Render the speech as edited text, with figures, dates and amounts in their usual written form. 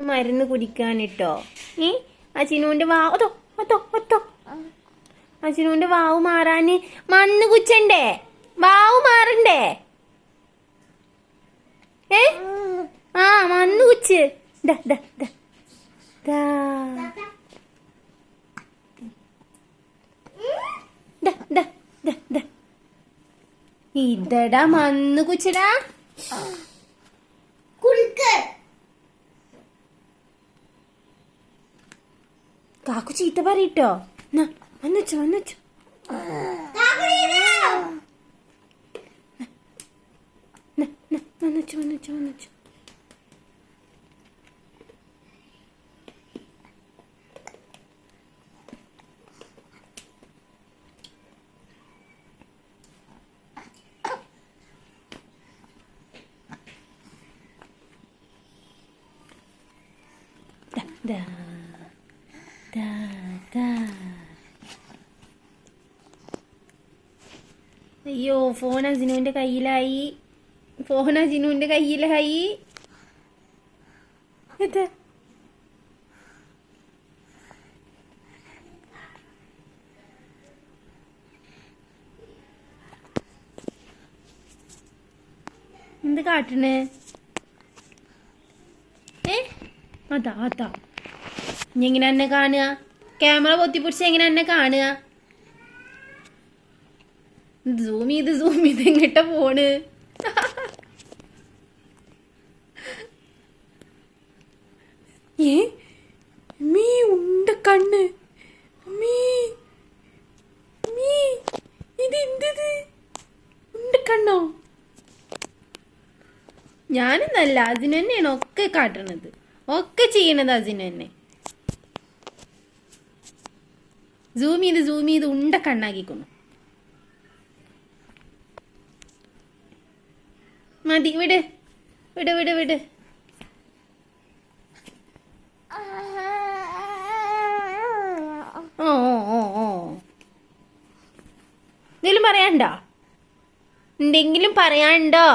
മരുന്ന് കുടിക്കാനിട്ടോ. അജിനുവിന്റെ വാവ് അതോ അതോ അതോ അജിനുവിന്റെ വാവ് മാറാന് മണ്ണ് കുച്ചണ്ടേ? വാവ് മാറണ്ടേ? മണ്ണ് കുച്ച്. ഇതടാ മണ്ണ് കുച്ചടാ. കാക്കു ചീത്ത പറയിട്ടോ. വന്നുവച്ചോ വന്നുവച്ചോ. വന്നുവച്ചോ വന്നുവച്ചോ വന്നുവച്ചോ. അയ്യോ, ഫോൺ അജിനുവിന്റെ കയ്യിലായി. ഫോൺ അജിനുവിന്റെ കയ്യിലായി. എന്ത് കാട്ടണ്? അതാ അതാ ഇനി എങ്ങനെ എന്നെ കാണുക? ക്യാമറ പൊത്തിപ്പിടിച്ച് എങ്ങനെ എന്നെ കാണുക? സൂം ചെയ്ത് എങ്ങട്ട പോണ്? മീ ഉണ്ട കണ്ണ്. ഇതെന്തത്? ഉണ്ട കണ്ണോ? ഞാനെന്നല്ല, അതിന് തന്നെയാണ് ഒക്കെ കാട്ടണത്, ഒക്കെ ചെയ്യണത് അതിന് തന്നെ. സൂം ചെയ്ത് ഉണ്ട കണ്ണാക്കിക്കുന്നു. മതി, വിട് വിട് വിട് വിട്. എന്തെങ്കിലും പറയാനുണ്ടോ?